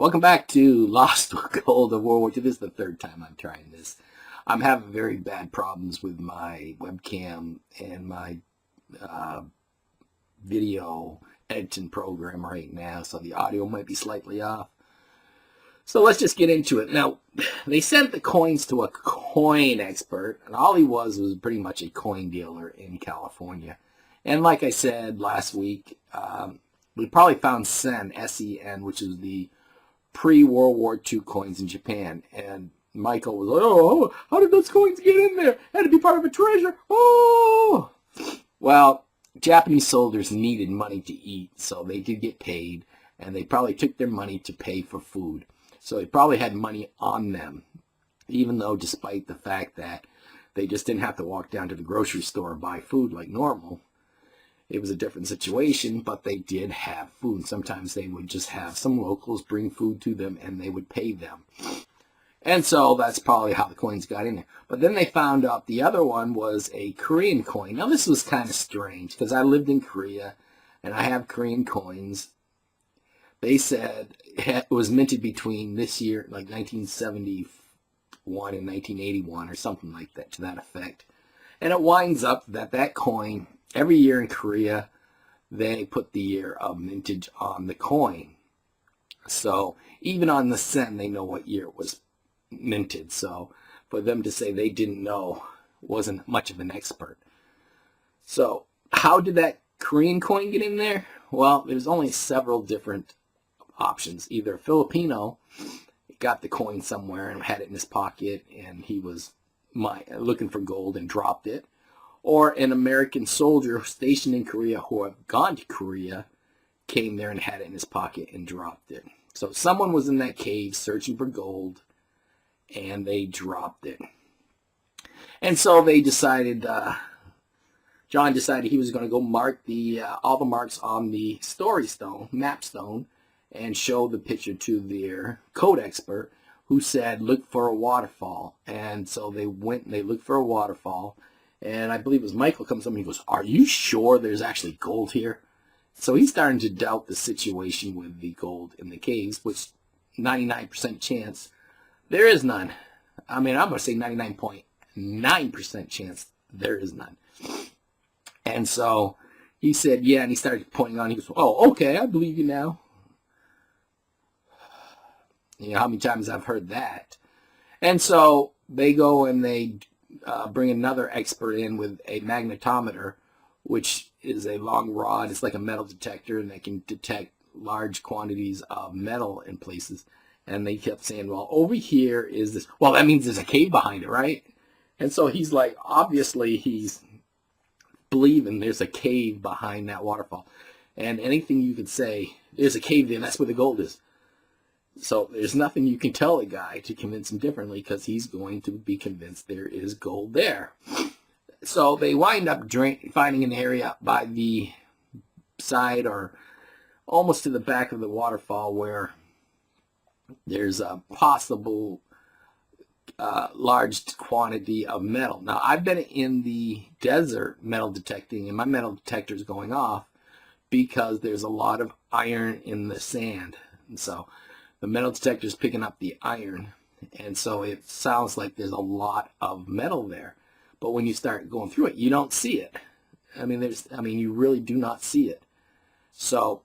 Welcome back to Lost Gold of World War II. This is the third time I'm trying this. I'm having very bad problems with my webcam and my video editing program right now, so the audio might be slightly off. So let's just get into it. Now, they sent the coins to a coin expert, and all he was pretty much a coin dealer in California. And like I said last week, we probably found Sen, S-E-N, which is the pre-World War II coins in Japan. And Michael was like, oh, how did those coins get in there? Had to be part of a treasure. Oh! Well, Japanese soldiers needed money to eat, so they did get paid, and they probably took their money to pay for food. So they probably had money on them, even though despite the fact that they just didn't have to walk down to the grocery store and buy food like normal. It was a different situation, but they did have food. Sometimes they would just have some locals bring food to them, and they would pay them. And so that's probably how the coins got in there. But then they found out the other one was a Korean coin. Now, this was kind of strange, because I lived in Korea, and I have Korean coins. They said it was minted between this year, like 1971 and 1981, or something like that, to that effect. And it winds up that that coin, every year in Korea, they put the year of mintage on the coin. So even on the sen, they know what year it was minted. So for them to say they didn't know wasn't much of an expert. So how did that Korean coin get in there? Well, there's only several different options. Either a Filipino got the coin somewhere and had it in his pocket, and he was looking for gold and dropped it. Or an American soldier stationed in Korea who had gone to Korea came there and had it in his pocket and dropped it. So someone was in that cave searching for gold, and they dropped it. And so they decided, John decided he was going to go mark all the marks on the story stone, map stone, and show the picture to their code expert, who said, look for a waterfall. And so they went and they looked for a waterfall. And I believe it was Michael comes up and he goes, are you sure there's actually gold here? So he's starting to doubt the situation with the gold in the caves, which 99% chance there is none. I mean, I'm going to say 99.9% chance there is none. And so he said, yeah, and he started pointing on. He goes, oh, okay, I believe you now. You know how many times I've heard that. And so they go and they bring another expert in with a magnetometer, which is a long rod. It's like a metal detector, and they can detect large quantities of metal in places. And they kept saying, well, over here is this. Well, that means there's a cave behind it, right? And so he's like, obviously he's believing there's a cave behind that waterfall. And anything you could say, there's a cave there, and that's where the gold is. So there's nothing you can tell a guy to convince him differently, because he's going to be convinced there is gold there. So they wind up finding an area by the side or almost to the back of the waterfall where there's a possible large quantity of metal. Now, I've been in the desert metal detecting, and my metal detector is going off because there's a lot of iron in the sand. And so the metal detector is picking up the iron, and so it sounds like there's a lot of metal there. But when you start going through it, you don't see it. I mean, you really do not see it. So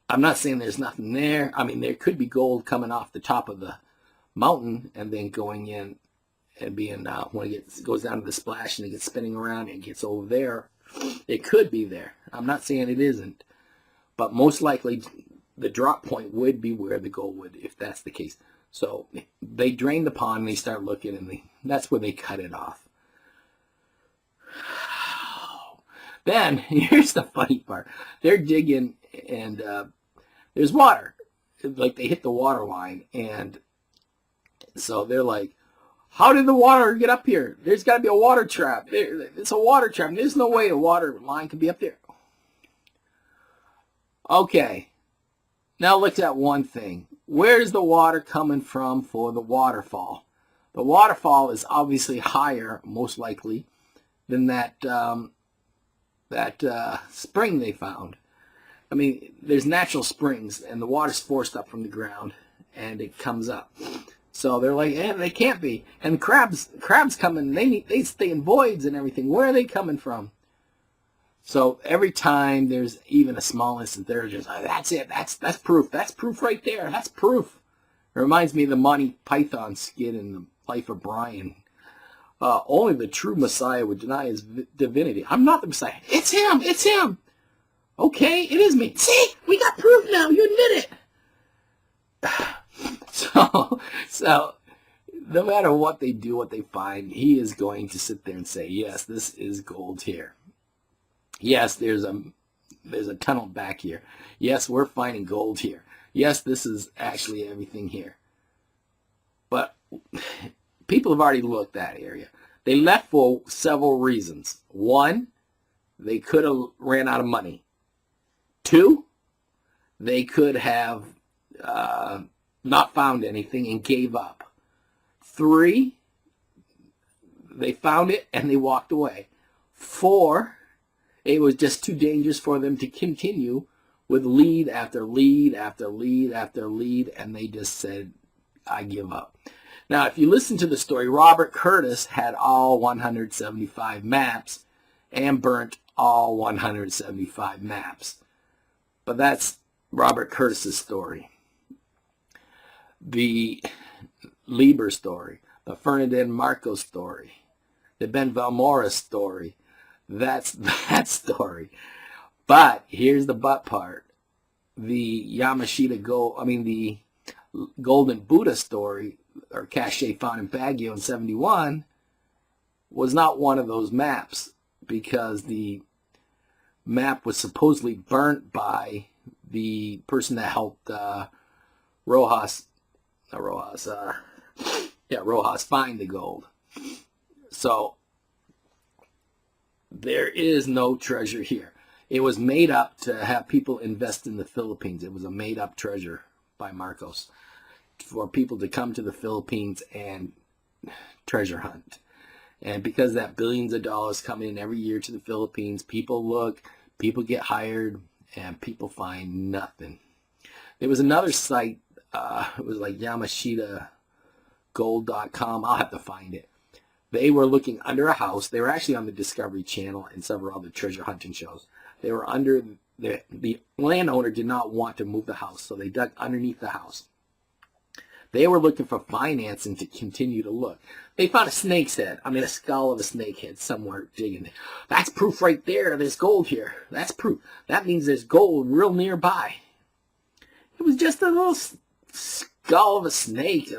I'm not saying there's nothing there. I mean, there could be gold coming off the top of the mountain and then going in and being, when it goes down to the splash and it gets spinning around and it gets over there, it could be there. I'm not saying it isn't, but most likely the drop point would be where the gold would, if that's the case. So they drain the pond and they start looking, and that's where they cut it off. Then, here's the funny part. They're digging, and there's water. Like, they hit the water line, and so they're like, how did the water get up here? There's got to be a water trap. It's a water trap. There's no way a water line could be up there. Okay. Now look at one thing. Where's the water coming from for the waterfall? The waterfall is obviously higher, most likely, than that spring they found. I mean, there's natural springs, and the water's forced up from the ground, and it comes up. So they're like, they can't be. And crabs come in, they stay in voids and everything. Where are they coming from? So every time there's even a small instance, they're just, that's it, that's proof. That's proof right there. That's proof. It reminds me of the Monty Python skit in The Life of Brian. Only the true Messiah would deny his divinity. I'm not the Messiah. It's him. It's him. Okay, it is me. See, we got proof now. You admit it. So no matter what they do, what they find, he is going to sit there and say, yes, this is gold here. Yes, there's a tunnel back here. Yes, we're finding gold here. Yes, this is actually everything here. But people have already looked that area. They left for several reasons. One, they could have ran out of money. Two, they could have not found anything and gave up. Three, they found it and they walked away. Four, it was just too dangerous for them to continue with lead after lead after lead after lead, and they just said, I give up. Now, if you listen to the story, Robert Curtis had all 175 maps and burnt all 175 maps. But that's Robert Curtis's story. The Lieber story, the Ferdinand Marcos story, the Ben Valmora story, that's that story. But here's the but part. The Yamashita the Golden Buddha story, or cache found in Baguio in 71, was not one of those maps, because the map was supposedly burnt by the person that helped Rojas find the gold. So there is no treasure here. It was made up to have people invest in the Philippines. It was a made-up treasure by Marcos for people to come to the Philippines and treasure hunt. And because that billions of dollars come in every year to the Philippines, people look, people get hired, and people find nothing. There was another site, it was like YamashitaGold.com. I'll have to find it. They were looking under a house. They were actually on the Discovery Channel and several other treasure hunting shows. They were under, the landowner did not want to move the house, so they dug underneath the house. They were looking for financing to continue to look. They found a snake's head. A skull of a snake head somewhere digging. That's proof right there. There's gold here. That's proof. That means there's gold real nearby. It was just a little skull of a snake,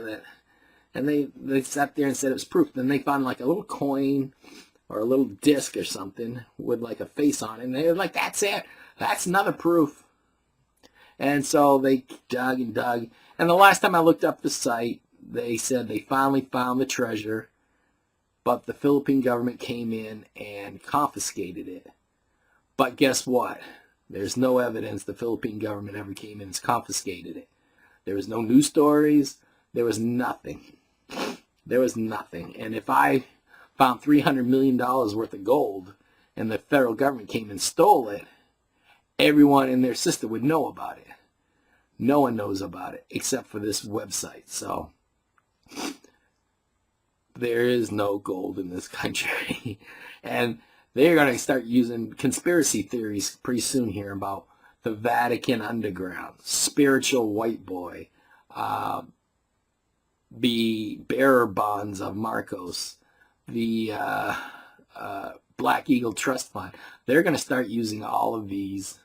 and they sat there and said it was proof. Then they found like a little coin or a little disc or something with like a face on it, and they were like, that's it. That's another proof. And so they dug and dug. And the last time I looked up the site, they said they finally found the treasure, but the Philippine government came in and confiscated it. But guess what? There's no evidence the Philippine government ever came in and confiscated it. There was no news stories. There was nothing. There was nothing. And if I found $300 million worth of gold and the federal government came and stole it, everyone and their sister would know about it. No one knows about it except for this website. So there is no gold in this country. And they're going to start using conspiracy theories pretty soon here about the Vatican underground, spiritual white boy, the bearer bonds of Marcos, the Black Eagle Trust Fund. They're going to start using all of these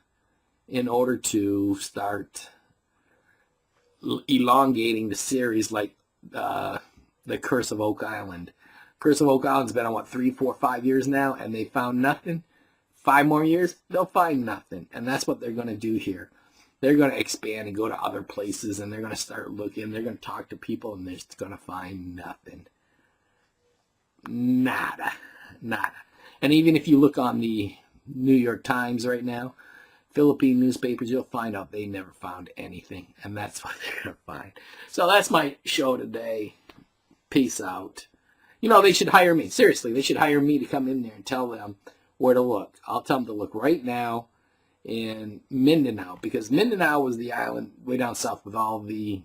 in order to start elongating the series, like the Curse of Oak Island. Curse of Oak Island's been on, 3, 4, 5 years now, and they found nothing. 5 more years, they'll find nothing. And that's what they're going to do here. They're going to expand and go to other places, and they're going to start looking. They're going to talk to people, and they're just going to find nothing. Nada. Nada. And even if you look on the New York Times right now, Philippine newspapers, you'll find out they never found anything. And that's what they're going to find. So that's my show today. Peace out. You know, they should hire me. Seriously, they should hire me to come in there and tell them where to look. I'll tell them to look right now in Mindanao, because Mindanao was the island way down south with all the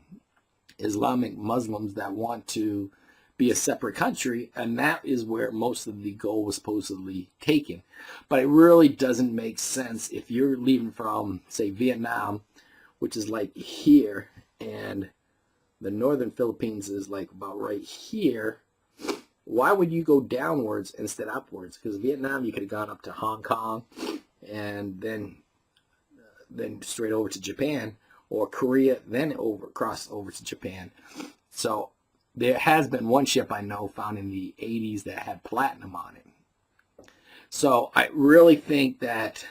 Islamic Muslims that want to be a separate country, and that is where most of the gold was supposedly taken. But it really doesn't make sense if you're leaving from, say, Vietnam, which is like here, and the northern Philippines is like about right here. Why would you go downwards instead of upwards? Because Vietnam, you could have gone up to Hong Kong and then straight over to Japan, or Korea, then cross over to Japan. So there has been one ship I know found in the 80s that had platinum on it. So I really think that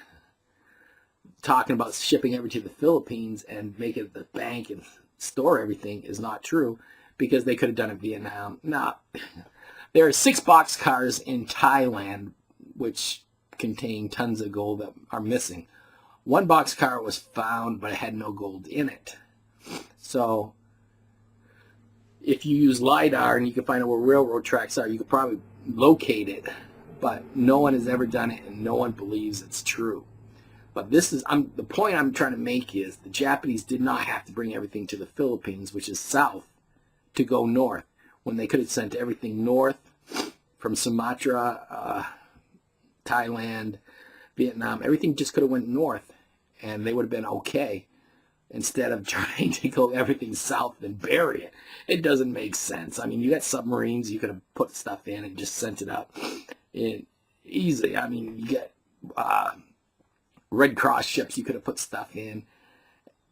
talking about shipping everything to the Philippines and make it the bank and store everything is not true, because they could have done it in Vietnam. Now, there are 6 boxcars in Thailand which contain tons of gold that are missing. One boxcar was found, but it had no gold in it. So if you use LiDAR and you can find out where railroad tracks are, you could probably locate it. But no one has ever done it, and no one believes it's true. But this is the point I'm trying to make is the Japanese did not have to bring everything to the Philippines, which is south, to go north, when they could have sent everything north from Sumatra, Thailand, Vietnam. Everything just could have went north, and they would have been okay, instead of trying to go everything south and bury it. It doesn't make sense. I mean, you got submarines, you could have put stuff in and just sent it up easily. I mean, you get Red Cross ships, you could have put stuff in.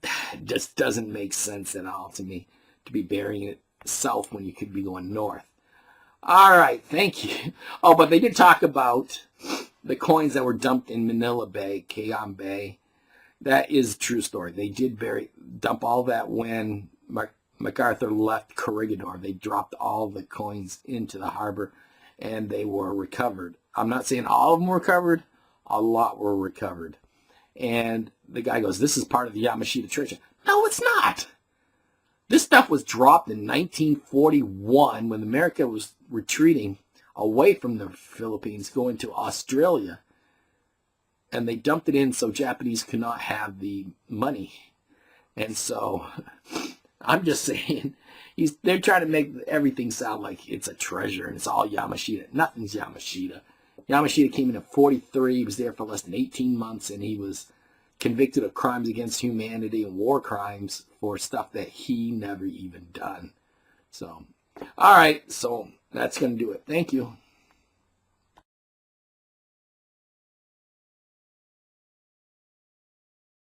It just doesn't make sense at all to me to be burying it south when you could be going north. All right, thank you. Oh, but they did talk about the coins that were dumped in Manila Bay, Cayman Bay. That is a true story. They did dump all that when MacArthur left Corregidor. They dropped all the coins into the harbor, and they were recovered. I'm not saying all of them were recovered. A lot were recovered. And the guy goes, this is part of the Yamashita treasure. No, it's not. This stuff was dropped in 1941 when America was retreating away from the Philippines, going to Australia. And they dumped it in so Japanese could not have the money. And so I'm just saying, they're trying to make everything sound like it's a treasure and it's all Yamashita. Nothing's Yamashita. Yamashita came in at 43. He was there for less than 18 months, and he was convicted of crimes against humanity and war crimes for stuff that he never even done. So, all right, so that's going to do it. Thank you.